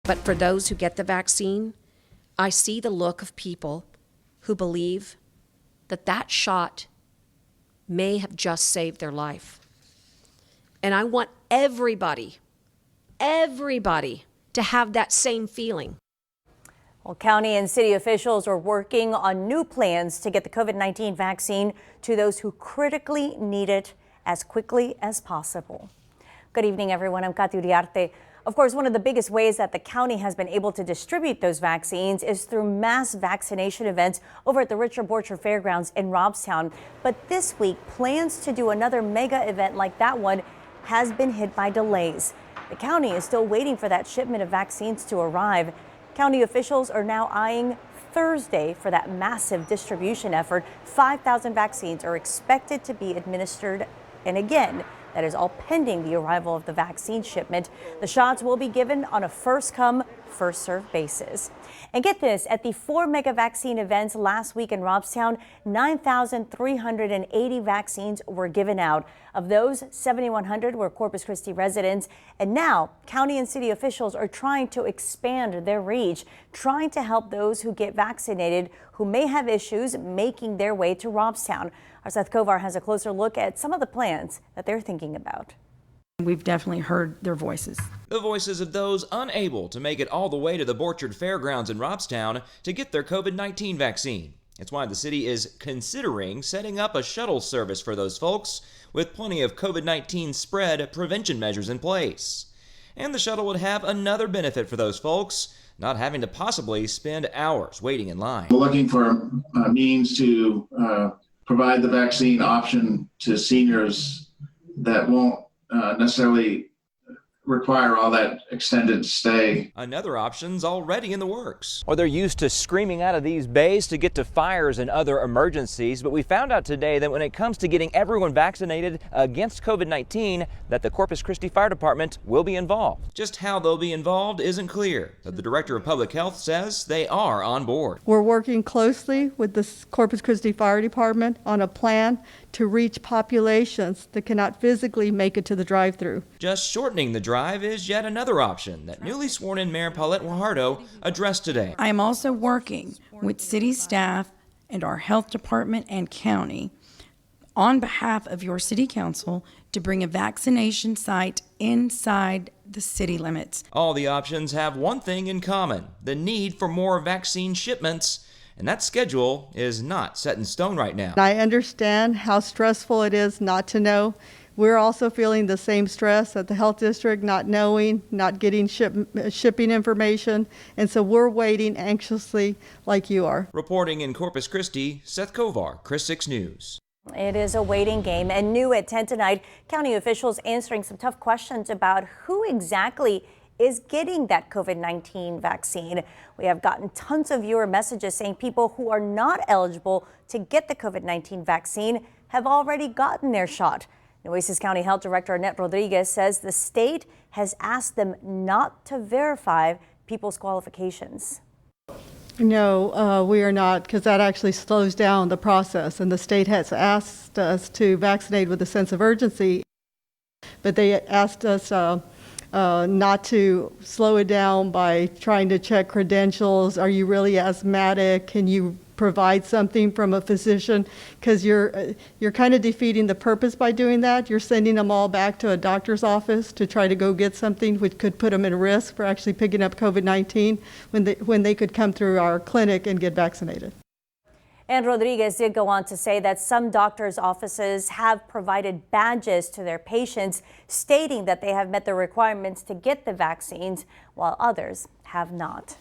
But for those who get the vaccine, I see the look of people who believe that that shot may have just saved their life. And I want everybody to have that same feeling. Well, county and city officials are working on new plans to get the COVID-19 vaccine to those who critically need it as quickly as possible. Good evening, everyone. I'm Katy Uriarte. Of course, one of the biggest ways that the county has been able to distribute those vaccines is through mass vaccination events over at the Richard Borchard Fairgrounds in Robstown. But this week, plans to do another mega event like that one has been hit by delays. The county is still waiting for that shipment of vaccines to arrive. County officials are now eyeing Thursday for that massive distribution effort. 5,000 vaccines are expected to be administered. And again, that is all pending the arrival of the vaccine shipment. The shots will be given on a first-come, first-served basis. And get this, at the 4 mega vaccine events last week in Robstown, 9,380 vaccines were given out. Of those, 7,100 were Corpus Christi residents. And now, county and city officials are trying to expand their reach, trying to help those who get vaccinated who may have issues making their way to Robstown. Our Seth Kovar has a closer look at some of the plans that they're thinking about. We've definitely heard their voices. The voices of those unable to make it all the way to the Borchard Fairgrounds in Robstown to get their COVID-19 vaccine. It's why the city is considering setting up a shuttle service for those folks with plenty of COVID-19 spread prevention measures in place. And the shuttle would have another benefit for those folks, not having to possibly spend hours waiting in line. We're looking for means to provide the vaccine option to seniors that won't necessarily require all that extended stay. Another option's already in the works. Or they're used to screaming out of these bays to get to fires and other emergencies, but we found out today that when it comes to getting everyone vaccinated against COVID-19, that the Corpus Christi Fire Department will be involved. Just how they'll be involved isn't clear, but the Director of Public Health says they are on board. We're working closely with the Corpus Christi Fire Department on a plan to reach populations that cannot physically make it to the drive-thru. Just shortening the drive is yet another option that newly sworn-in Mayor Paulette Guajardo addressed today. I am also working with city staff and our health department and county on behalf of your city council to bring a vaccination site inside the city limits. All the options have one thing in common: the need for more vaccine shipments. And that schedule is not set in stone right now. I understand how stressful it is not to know. We're also feeling the same stress at the health district, not knowing, not getting shipping information. And so we're waiting anxiously like you are. Reporting in Corpus Christi, Seth Kovar, Chris 6 News. It is a waiting game, and new at 10 tonight, county officials answering some tough questions about who exactly is getting that COVID-19 vaccine. We have gotten tons of viewer messages saying people who are not eligible to get the COVID-19 vaccine have already gotten their shot. Nueces County Health Director Annette Rodriguez says the state has asked them not to verify people's qualifications. No, we are not, because that actually slows down the process. And the state has asked us to vaccinate with a sense of urgency, but they asked us not to slow it down by trying to check credentials. Are you really asthmatic? Can you provide something from a physician? Because you're kind of defeating the purpose by doing that. You're sending them all back to a doctor's office to try to go get something which could put them at risk for actually picking up COVID-19 when they could come through our clinic and get vaccinated. And Rodriguez did go on to say that some doctors' offices have provided badges to their patients stating that they have met the requirements to get the vaccines, while others have not.